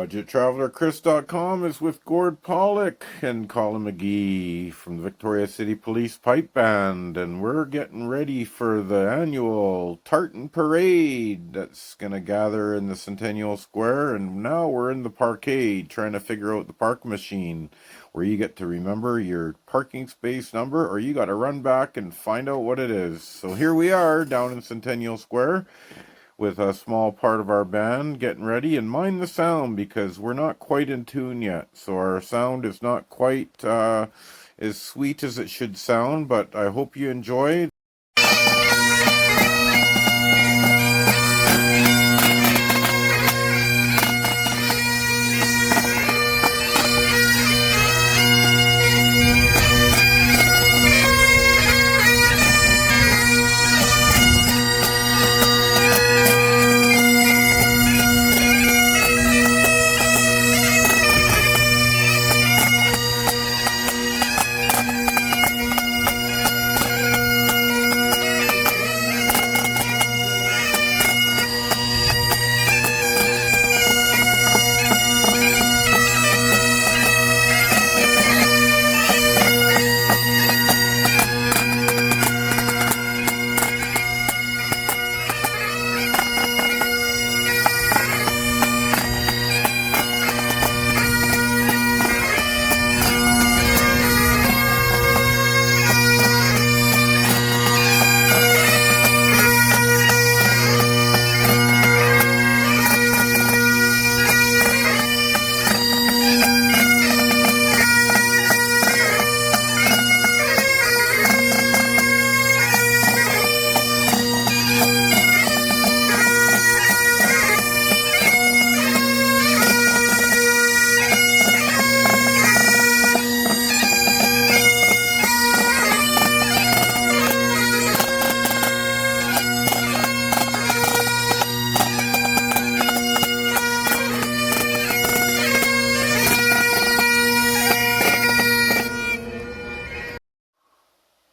BudgetTravelerChris.com is with Gord Pollock and Colin McGee from the Victoria City Police Pipe Band, and we're getting ready for the annual Tartan Parade that's going to gather in the Centennial Square, and now we're in the parkade trying to figure out the park machine where you get to remember your parking space number or you got to run back and find out what it is. So here we are down in Centennial Square with a small part of our band getting ready, and mind the sound because we're not quite in tune yet, so our sound is not quite as sweet as it should sound, but I hope you enjoy.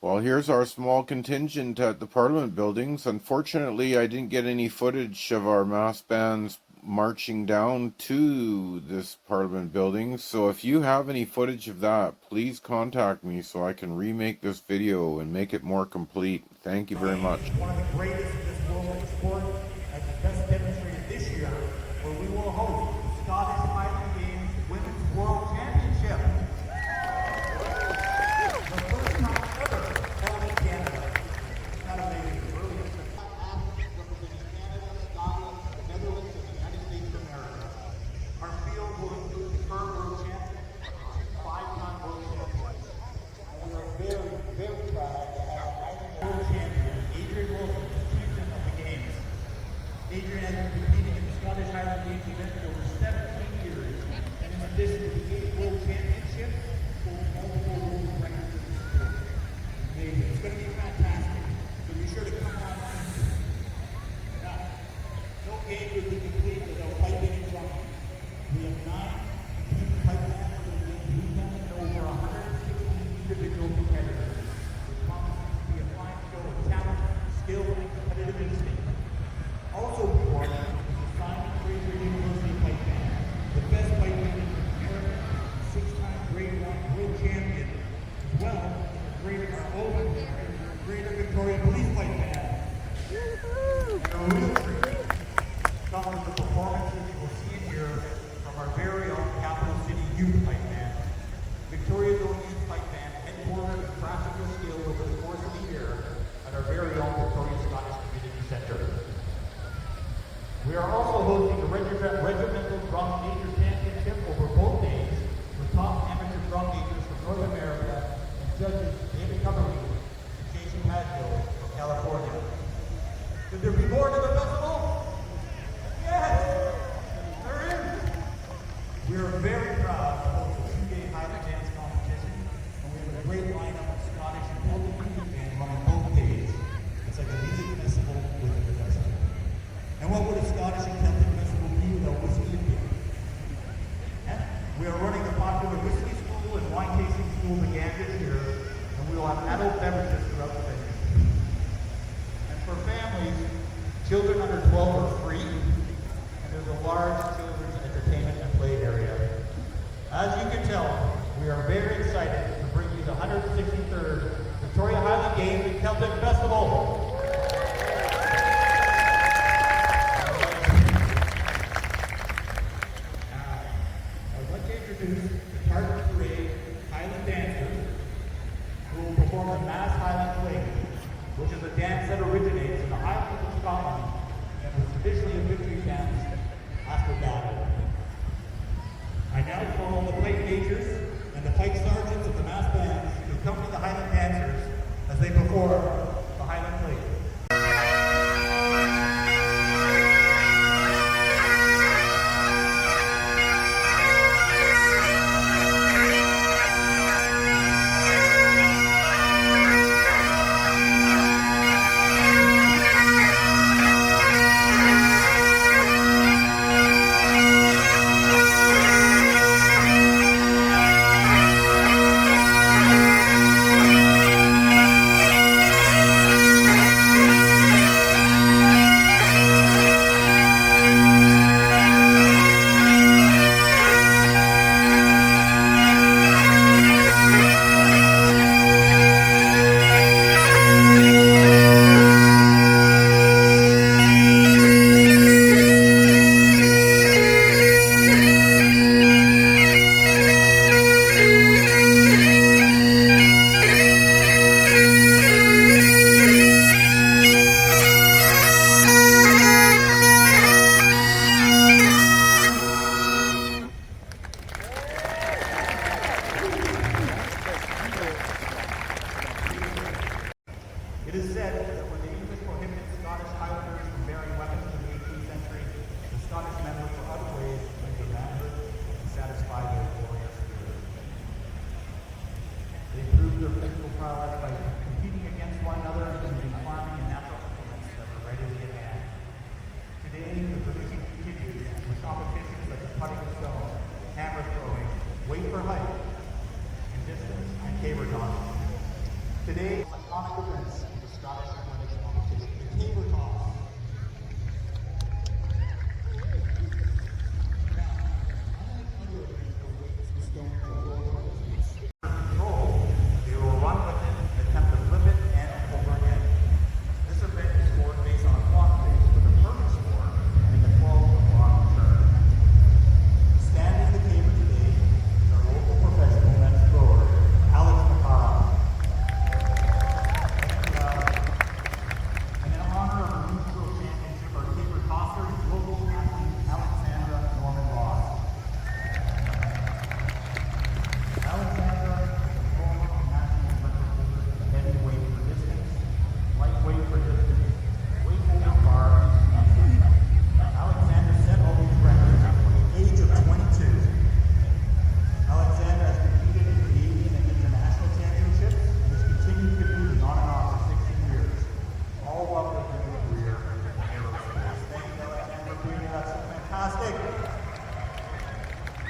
Well, here's our small contingent at the Parliament buildings. Unfortunately, I didn't get any footage of our mass bands marching down to this Parliament building. So if you have any footage of that, please contact me so I can remake this video and make it more complete. Thank you very much. One of the greatest in this world of sport, as best demonstrated this year, where we will host the Scottish Highland Games Women's World Championship. Adrian has been competing in the Scottish Highland Games event for over 17 years, and in addition to the 8 World Championships, holds multiple world records in the sport. It's going to be fantastic, so be sure to come on. Now, no game would be complete without piping and drumming. We have 9 team pipe bands for the weekend and over 160 individual competitors. It promises to be a fine show of talent, skill, and competitive instinct. Also performing is the Simon Fraser University Pipe Band, the best pipe band in America, 6-time Grade 1 world champion, as well as our own Greater Victoria Police Pipe Band. And a real treat, some of the performances you will see here from our very own Capital City Youth Pipe Band. Victoria's own youth pipe band headquartered in practical skills over the course of the year at our very own Victoria Scottish Community Centre. We are also hosting a regimental drum major championship over both days with top amateur drum majors from North America and judges David Cumberly and Jason Padfield from California. Could there be more to the festival? Yes! There is! We are very proud to host a 2-day Highland dance competition, and we have a great lineup of Scottish and Celtic music bands running both days. It's like a music festival within the festival. And what would a Scottish and Celtic festival be without whiskey and beer? We are running the popular whiskey school and wine tasting school again this year, and we will have adult beverages throughout the venue. And for families, children under 12 are free, and there's a large children's entertainment and Highland Games and Celtic Festival. I'd like to introduce the Tartan Parade Highland dancers who will perform the Mass Highland Fling, which is a dance that originates in the Highlands of Scotland and was traditionally a victory dance after battle. I now call the plate majors and the pike sergeants of the mass bands to accompany the Highland dancers as they perform the Highland Plate. It is said that when the English prohibited Scottish Highlanders from bearing weapons in the 18th century, the Scottish men looked for other ways to bring their manhood and satisfy their warrior spirit. They proved their physical prowess by competing against one another and using farming and natural implements that were readily at hand. Today, the tradition continues with competitions such as putting a stone, hammer throwing, weight for height, and distance, and caber tossing. Today, iconic events in the Scottish athletics competition, the caber toss. Now, unlike other events where weights and stones are rolled on control, they will run with it and attempt to flip it and over again. This event is scored based on a clock face with a perfect score and a 12-o'clock turn. Standing the caber today is our local professional men's thrower, Alex McCarroll. And in honor of the municipal championship, our caber tosser is local athlete Alexandra Norman Ross. Alexandra is a former national record holder in the heavyweight for distance, lightweight for distance, weight over bar, and freestyle. Alexandra set all these records at the age of 22. Alexandra has competed in Canadian and international championships and has continued competing on and off for 16 years, all while building a career in aerospace. Thank you, Alexandra, for doing that. That's fantastic.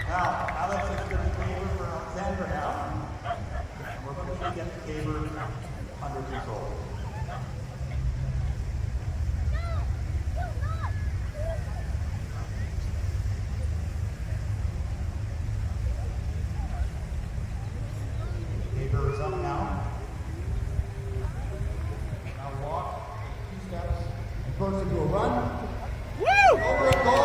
Now, Alex is going to caber for Alexandra now, and we're looking to get the caber under control. Caber is up now. Now walk 2 steps and goes into a run. Woo! Over a goal.